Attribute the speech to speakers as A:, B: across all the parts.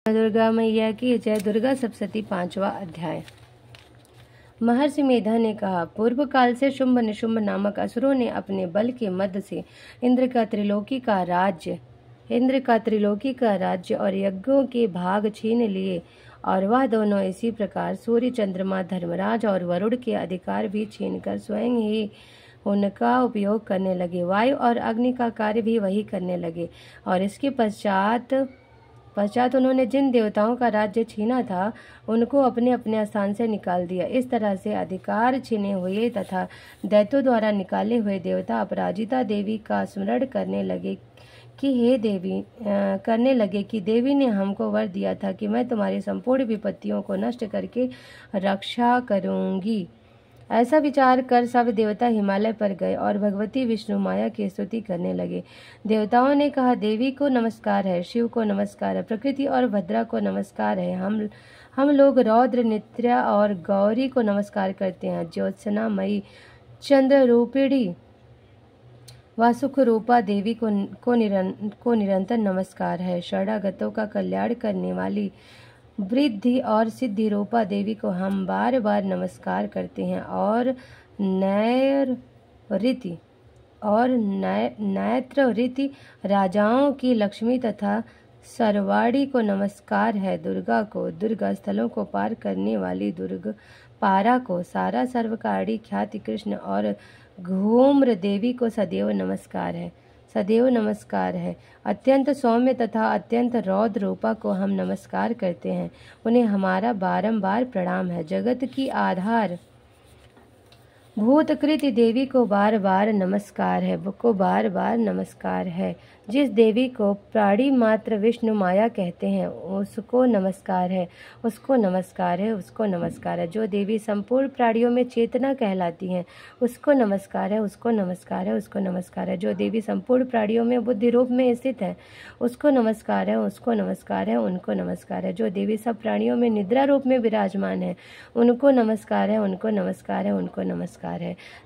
A: दुर्गा मैया की जय। दुर्गा सप्तशती 5वां अध्याय। महर्षि मेधा ने कहा, पूर्व काल से शुंभ निशुंभ नामक असुरों ने अपने बल के मद से इंद्र का त्रिलोकी का राज्य और यज्ञों के भाग छीन लिए, और वह दोनों इसी प्रकार सूर्य, चंद्रमा, धर्मराज और वरुण के अधिकार भी छीनकर स्वयं ही उनका उपयोग करने लगे। वायु और अग्नि का कार्य भी वही करने लगे, और इसके पश्चात उन्होंने जिन देवताओं का राज्य छीना था उनको अपने अपने स्थान से निकाल दिया। इस तरह से अधिकार छीने हुए तथा दैत्यों द्वारा निकाले हुए देवता अपराजिता देवी का स्मरण करने लगे कि देवी ने हमको वर दिया था कि मैं तुम्हारी संपूर्ण विपत्तियों को नष्ट करके रक्षा करूंगी। ऐसा विचार कर सब देवता हिमालय पर गए और भगवती विष्णु माया की स्तुति करने लगे। देवताओं ने कहा, देवी को नमस्कार है, शिव को नमस्कार है, प्रकृति और भद्रा को नमस्कार है। हम लोग रौद्र, नित्या और गौरी को नमस्कार करते हैं। ज्योत्सना मई, चंद्र रूपिणी व सुख रूपा देवी को निरंतर नमस्कार है। शरणागतों का कल्याण करने वाली वृद्धि और सिद्धि रूपा देवी को हम बार बार नमस्कार करते हैं। और नैत्र रीति राजाओं की लक्ष्मी तथा सरवाड़ी को नमस्कार है। दुर्गा को, दुर्गा स्थलों को पार करने वाली पारा को, सारा सर्वकारी ख्याति कृष्ण और घूम्र देवी को सदैव नमस्कार है। अत्यंत सौम्य तथा अत्यंत रौद्र रूपा को हम नमस्कार करते हैं, उन्हें हमारा बारंबार प्रणाम है। जगत की आधार भूतकृति देवी को बार बार नमस्कार है। जिस देवी को प्राणी मात्र विष्णु माया कहते हैं उसको नमस्कार है। जो देवी संपूर्ण प्राणियों में चेतना कहलाती हैं उसको नमस्कार है। जो देवी संपूर्ण प्राणियों में बुद्धि रूप में स्थित है उसको नमस्कार है। जो देवी सब प्राणियों में निद्रा रूप में विराजमान है उनको नमस्कार है।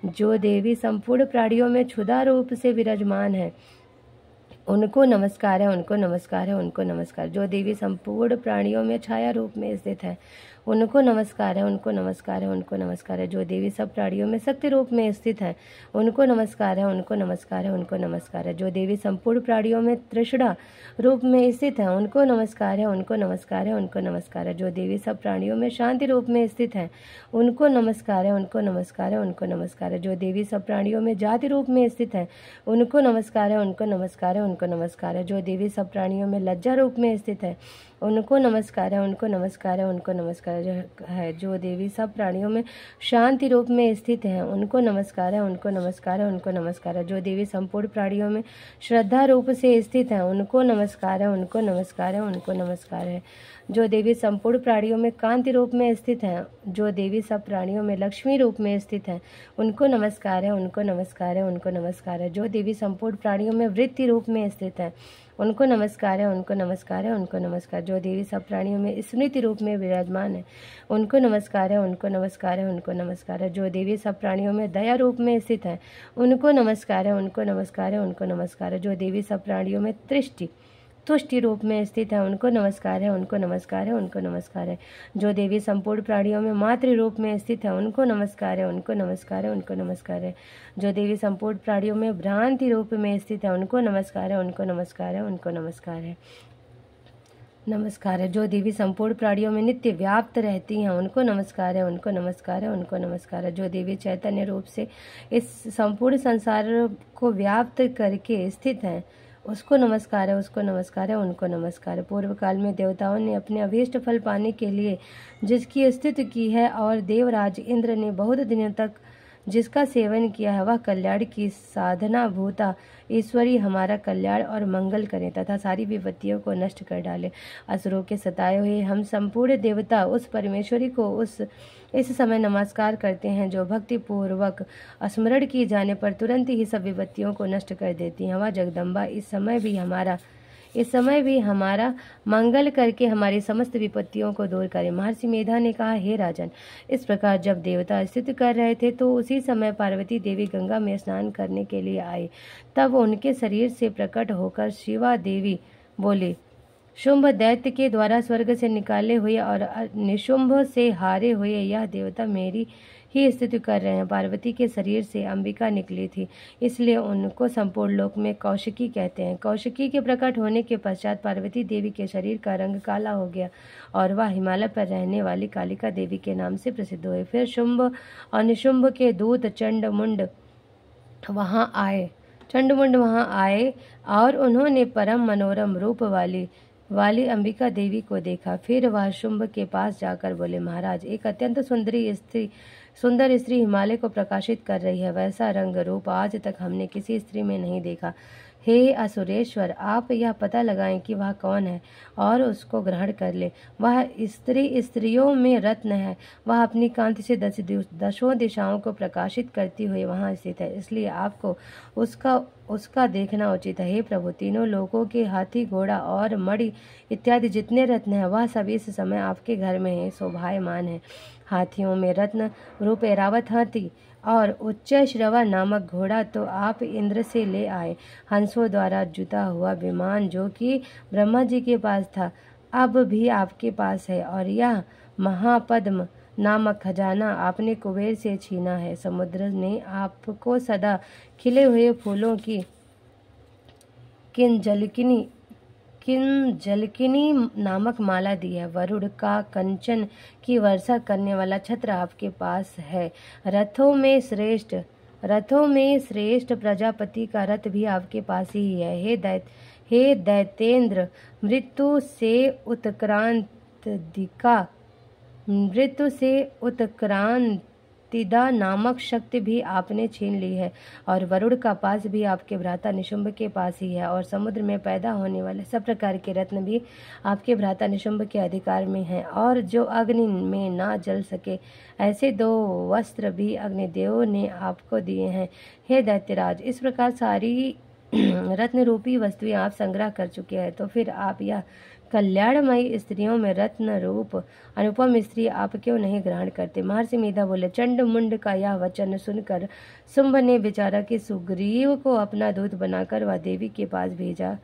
A: जो देवी संपूर्ण प्राणियों में क्षुधा रूप से विराजमान है उनको नमस्कार है। जो देवी संपूर्ण प्राणियों में छाया रूप में स्थित है उनको नमस्कार है। जो देवी सब प्राणियों में शक्ति रूप में स्थित है उनको नमस्कार है। जो देवी संपूर्ण प्राणियों में तृष्णा रूप में स्थित है उनको नमस्कार है। जो देवी सब प्राणियों में शांति रूप में स्थित है उनको नमस्कार है। जो देवी सब प्राणियों में जाति रूप में स्थित है उनको नमस्कार है। जो देवी सब प्राणियों में लज्जा रूप में स्थित है उनको नमस्कार है। जो देवी सब प्राणियों में शांति रूप में स्थित है उनको नमस्कार है। जो देवी संपूर्ण प्राणियों में श्रद्धा रूप से स्थित है उनको नमस्कार है। जो देवी संपूर्ण प्राणियों में कांति रूप में स्थित है, जो देवी सब प्राणियों में लक्ष्मी रूप में स्थित है उनको नमस्कार है। जो देवी संपूर्ण प्राणियों में वृत्ति रूप में स्थित है उनको नमस्कार है। जो देवी सब प्राणियों में स्मृति रूप में विराजमान है उनको नमस्कार है। जो देवी सब प्राणियों में दया रूप में स्थित है उनको नमस्कार है। जो देवी सब प्राणियों में तुष्टि रूप में स्थित है उनको नमस्कार है। जो देवी संपूर्ण प्राणियों में मातृ रूप में स्थित है उनको नमस्कार है। जो देवी संपूर्ण प्राणियों में भ्रांति रूप में स्थित है उनको नमस्कार है। जो देवी संपूर्ण प्राणियों में नित्य व्याप्त रहती हैं उनको नमस्कार है। जो देवी चैतन्य रूप से इस संपूर्ण संसार को व्याप्त करके स्थित है उसको नमस्कार है। पूर्व काल में देवताओं ने अपने अभीष्ट फल पाने के लिए जिसकी स्तुति की है और देवराज इंद्र ने बहुत दिनों तक जिसका सेवन किया है वह कल्याण की साधना भूता ईश्वरी हमारा कल्याण और मंगल करें तथा सारी विपत्तियों को नष्ट कर डाले। असुरों के सताए हुए हम संपूर्ण देवता उस परमेश्वरी को इस समय नमस्कार करते हैं जो भक्ति पूर्वक स्मरण किए जाने पर तुरंत ही सब विपत्तियों को नष्ट कर देती है। वह जगदम्बा इस समय भी हमारा मंगल करके हमारी समस्त विपत्तियों को दूर करे। महर्षि मेधा ने कहा, हे राजन, इस प्रकार जब देवता स्तुति कर रहे थे तो उसी समय पार्वती देवी गंगा में स्नान करने के लिए आए। तब उनके शरीर से प्रकट होकर शिवा देवी बोली, शुंभ दैत्य के द्वारा स्वर्ग से निकाले हुए और निशुंभ से हारे हुए यह देवता मेरी ही स्तुति कर रहे हैं। पार्वती के शरीर से अंबिका निकली थी, इसलिए उनको संपूर्ण लोक में कौशिकी कहते हैं। कौशिकी के प्रकट होने के पश्चात पार्वती देवी के शरीर का रंग काला हो गया और वह हिमालय पर रहने वाली कालिका देवी के नाम से प्रसिद्ध हुए। फिर शुंभ और निशुंभ के दूत चंडमुंड वहां आए और उन्होंने परम मनोरम रूप वाली अंबिका देवी को देखा। फिर वह शुंभ के पास जाकर बोले, महाराज, एक अत्यंत सुंदर स्त्री हिमालय को प्रकाशित कर रही है। वैसा रंग रूप आज तक हमने किसी स्त्री में नहीं देखा। हे असुरेश्वर, आप यह पता लगाएं कि वह कौन है और उसको ग्रहण कर ले। वह स्त्रियों में रत्न है। वह अपनी कांति से दसों दिशाओं को प्रकाशित करती हुई वहां स्थित है, इसलिए आपको उसका देखना उचित है। हे प्रभु, तीनों लोगों के हाथी, घोड़ा और मणि इत्यादि जितने रत्न हैं वह सभी इस समय आपके घर में है, शोभायमान है। हाथियों में रत्न रूप ऐरावत हाथी और उच्च श्रवा नामक घोड़ा तो आप इंद्र से ले आए। हंसों द्वारा जुता हुआ विमान जो कि ब्रह्मा जी के पास था अब भी आपके पास है, और यह महापद्म नामक खजाना आपने कुबेर से छीना है। समुद्र ने आपको सदा खिले हुए फूलों की किंजलकिनी नामक माला दी है। वरुण का कंचन की वर्षा करने वाला छत्र आपके पास है। रथों में श्रेष्ठ प्रजापति का रथ भी आपके पास ही है। हे दैतेंद्र, मृत्यु से उत्क्रांतिदा नामक शक्ति भी आपने छीन ली है, और वरुण का पास भी आपके भ्राता निशुंभ के पास ही है, और समुद्र में पैदा होने वाले सब प्रकार के रत्न भी आपके भ्राता निशुंभ के अधिकार में हैं, और जो अग्नि में ना जल सके ऐसे 2 वस्त्र भी अग्निदेव ने आपको दिए हैं। हे दैत्यराज, इस प्रकार सारी रत्न रूपी वस्तुएं आप संग्रह कर चुके हैं, तो फिर आप यह कल्याणमयी स्त्रियों में रत्न रूप अनुपम स्त्री आप क्यों नहीं ग्रहण करते? महर्षि मेधा बोले, चंड मुंड का यह वचन सुनकर शुंभ ने विचारा कि सुग्रीव को अपना दूत बनाकर वह देवी के पास भेजा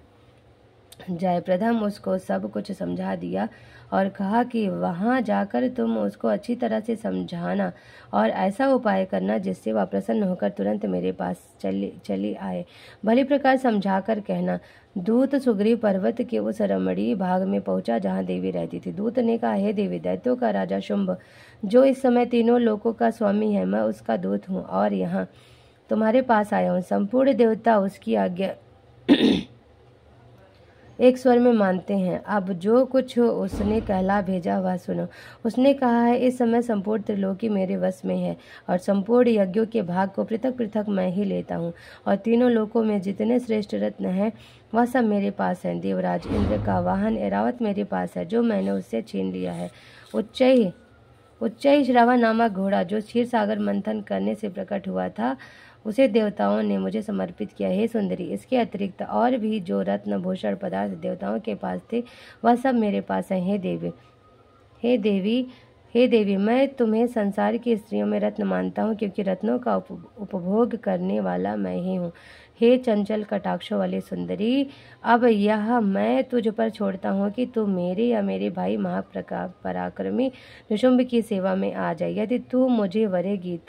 A: जाए। प्रथम उसको सब कुछ समझा दिया और कहा कि वहां जाकर तुम उसको अच्छी तरह से समझाना और ऐसा उपाय करना जिससे वह प्रसन्न होकर तुरंत मेरे पास चली आए। भली प्रकार समझाकर कहना। दूत सुग्रीव पर्वत के उस रमणीय भाग में पहुंचा जहां देवी रहती थी। दूत ने कहा, हे देवी, दैत्यों का राजा शुंभ जो इस समय तीनों लोकों का स्वामी है, मैं उसका दूत हूँ और यहाँ तुम्हारे पास आया हूँ। संपूर्ण देवता उसकी आज्ञा एक स्वर में मानते हैं। अब जो कुछ उसने कहला भेजा वह सुनो। उसने कहा है, इस समय संपूर्ण त्रिलोकी मेरे वश में है और संपूर्ण यज्ञों के भाग को पृथक पृथक मैं ही लेता हूँ, और तीनों लोकों में जितने श्रेष्ठ रत्न हैं वह सब मेरे पास हैं। देवराज इंद्र का वाहन ऐरावत मेरे पास है, जो मैंने उससे छीन लिया है। उच्चई श्रवा नामक घोड़ा जो क्षीर सागर मंथन करने से प्रकट हुआ था, उसे देवताओं ने मुझे समर्पित किया। हे सुंदरी, इसके अतिरिक्त और भी जो रत्न भूषण पदार्थ देवताओं के पास थे वह सब मेरे पास हैं। हे देवी, मैं तुम्हें संसार की स्त्रियों में रत्न मानता हूँ, क्योंकि रत्नों का उपभोग करने वाला मैं ही हूँ। हे चंचल कटाक्षों वाली सुंदरी, अब यह मैं तुझ पर छोड़ता हूँ कि तू मेरे या मेरे भाई महापराक्रमी निशुंभ की सेवा में आ जाए। यदि तू मुझे वरेगी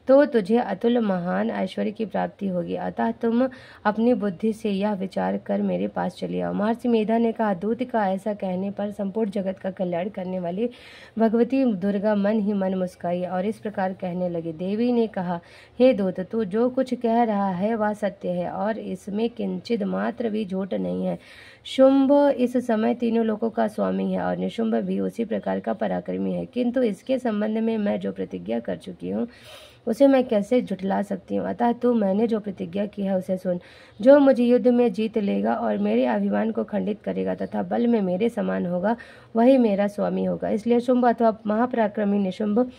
A: तो तुझे अतुल महान ऐश्वर्य की प्राप्ति होगी। अतः तुम अपनी बुद्धि से यह विचार कर मेरे पास चले आओ। महर्षि मेधा ने कहा, दूत का ऐसा कहने पर संपूर्ण जगत का कल्याण करने वाली भगवती दुर्गा मन ही मन मुस्काई और इस प्रकार कहने लगी। देवी ने कहा, हे दूत, तू जो कुछ कह रहा है वह सत्य है और इसमें किंचित मात्र भी झूठ नहीं है। शुंभ इस समय तीनों लोकों का स्वामी है और निशुंभ भी उसी प्रकार का पराक्रमी है, किंतु इसके संबंध में मैं जो प्रतिज्ञा कर चुकी हूँ उसे मैं कैसे झुठला सकती हूँ। अतः तू मैंने जो प्रतिज्ञा की है उसे सुन। जो मुझे युद्ध में जीत लेगा और मेरे अभिमान को खंडित करेगा तथा बल में मेरे समान होगा, वही मेरा स्वामी होगा। इसलिए शुंभ अथवा महापराक्रमी निशुंभ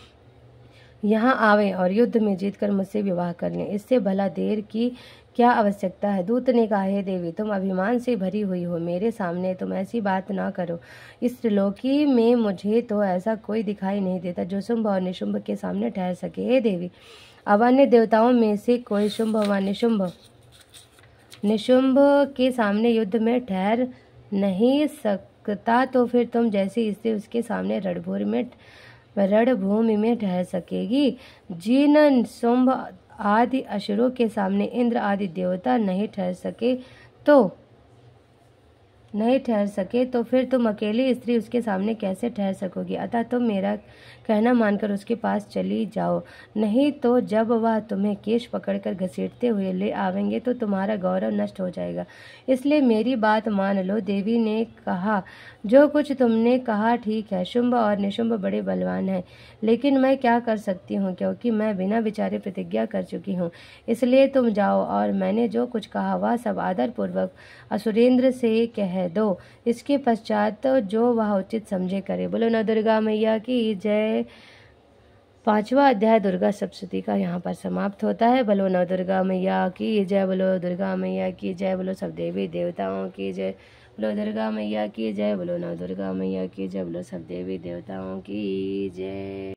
A: यहाँ आवे और युद्ध में जीतकर मुझसे विवाह कर लें। इससे भला देर की क्या आवश्यकता है? दूत ने कहा, हे देवी, तुम अभिमान से भरी हुई हो, मेरे सामने तुम ऐसी बात ना करो। इस त्रिलोकी में मुझे तो ऐसा कोई दिखाई नहीं देता जो शुंभ और निशुंभ के सामने ठहर सके। हे देवी, अब अन्य देवताओं में से कोई शुंभ व निशुंभ के सामने युद्ध में ठहर नहीं सकता तो फिर तुम जैसी स्त्री उसके सामने रणभूमि में ठहर सकेगी। जिन शुंभ आदि असुरों के सामने इंद्र आदि देवता नहीं ठहर सके तो फिर तुम अकेली स्त्री उसके सामने कैसे ठहर सकोगी। अतः तुम मेरा कहना मानकर उसके पास चली जाओ, नहीं तो जब वह तुम्हें केश पकड़कर घसीटते हुए ले आवेंगे तो तुम्हारा गौरव नष्ट हो जाएगा। इसलिए मेरी बात मान लो। देवी ने कहा, जो कुछ तुमने कहा ठीक है। शुंभ और निशुंभ बड़े बलवान हैं, लेकिन मैं क्या कर सकती हूँ, क्योंकि मैं बिना विचारे प्रतिज्ञा कर चुकी हूँ। इसलिए तुम जाओ और मैंने जो कुछ कहा वह सब आदर पूर्वक असुरेंद्र से कह दो। इसके पश्चात तो जो वह उचित समझे करे। बोलो नव दुर्गा मैया की जय। 5वां अध्याय दुर्गा सप्तशती का यहाँ पर समाप्त होता है। बोलो नव दुर्गा मैया की जय। बोलो दुर्गा मैया की जय। बोलो सब देवी देवताओं की जय। बोलो दुर्गा मैया की जय। बोलो नव दुर्गा मैया की जय। बोलो सब देवी देवताओं की जय।